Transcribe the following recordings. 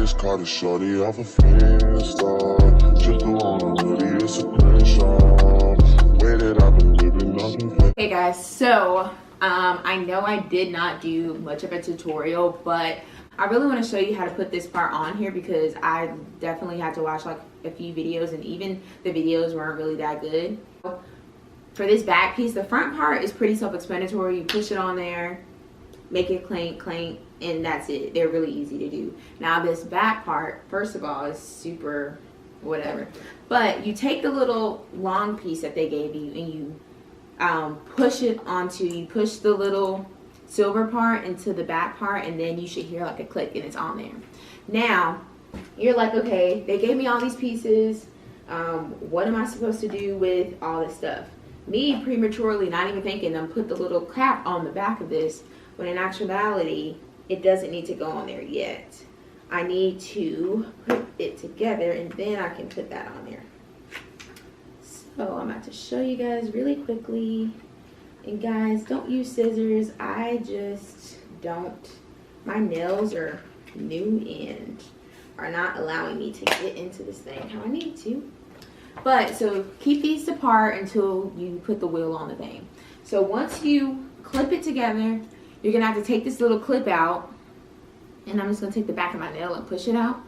just caught a shorty off a Insta. Just threw on a hoodie, it's a Crenshaw. Way that I've been living, nothing. Hey guys, so I know I did not do much of a tutorial, but I really want to show you how to put this part on here because I definitely had to watch like a few videos, and even the videos weren't really that good. For this back piece, the front part is pretty self-explanatory. You push it on there, make it clank, clank, and that's it. They're really easy to do. Now this back part, first of all, is super whatever. But you take the little long piece that they gave you and you push it onto, you push the little silver part into the back part, and then you should hear like a click and it's on there. Now, you're like, okay, they gave me all these pieces. What am I supposed to do with all this stuff? Me prematurely not even thinking them put the little cap on the back of this, when in actuality it doesn't need to go on there yet. I need to put it together and then I can put that on there. So I'm about to show you guys really quickly. And guys, don't use scissors. I just don't. My nails are new and are not allowing me to get into this thing how I need to. But so keep these apart until you put the wheel on the thing. So once you clip it together, you're gonna have to take this little clip out, and I'm just gonna take the back of my nail and push it out.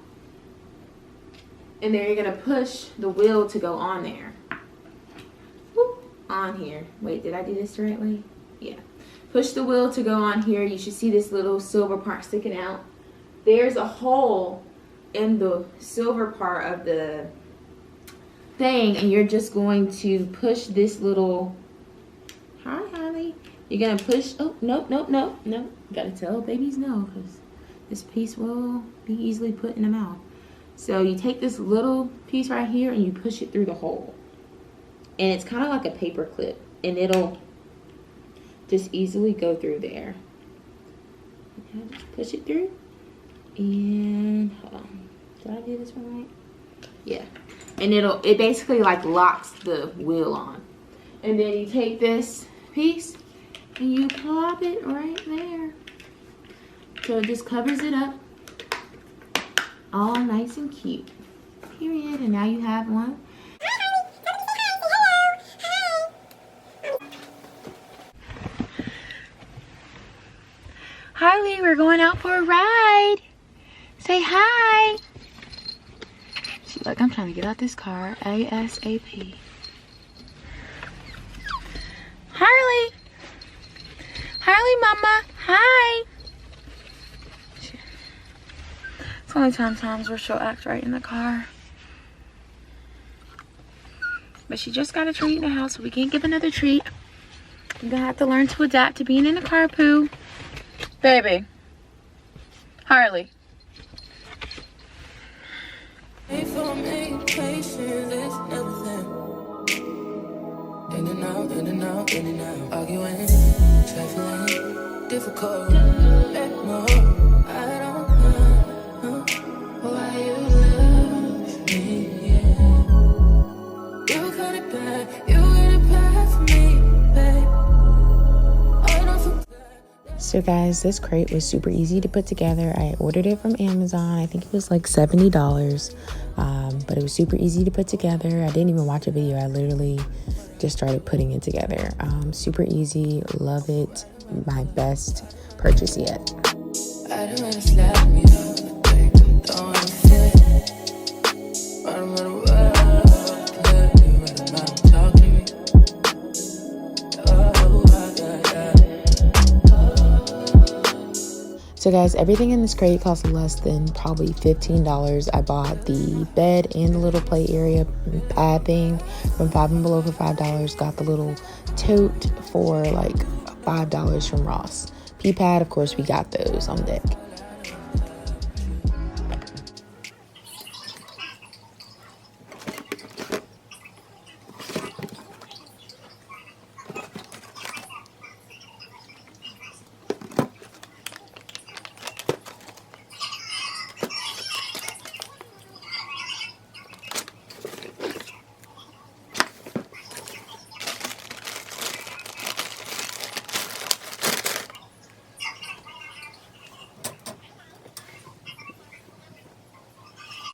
And then you're gonna push the wheel to go on there. Whoop, on here. Wait, did I do this the right way? Yeah. Push the wheel to go on here. You should see this little silver part sticking out. There's a hole in the silver part of the thing, and you're just going to push this little, hi Holly, you're gonna push, oh no, gotta tell babies no, because this piece will be easily put in the mouth. So you take this little piece right here and you push it through the hole, and it's kind of like a paper clip, and it'll just easily go through there. Okay, just push it through, and hold on, did I do this one right? Yeah. And it basically like locks the wheel on. And then you take this piece and you plop it right there. So it just covers it up. All nice and cute. Period. And now you have one. Harley, we're going out for a ride. Say hi. Look, I'm trying to get out this car ASAP. Harley! Harley, mama! Hi! It's only times where she'll act right in the car. But she just got a treat in the house, so we can't give another treat. We're gonna have to learn to adapt to being in the car, poo. Baby. Harley. In and out, arguing, trifling, difficult. Let no, I don't know why you love me. Yeah. You got it bad, you got it bad for me, babe. I don't feel bad. So guys, this crate was super easy to put together. I ordered it from Amazon. I think it was like $70, but it was super easy to put together. I didn't even watch a video. I literally just started putting it together. Super easy, love it. My best purchase yet. I don't wanna slap me up, like I'm throwing a fit. I don't wanna talk to me. Oh, so guys, everything in this crate cost less than probably $15. I bought the bed and the little play area pad thing from Five and Below for $5. Got the little tote for like $5 from Ross. Pee pad, of course, we got those on deck.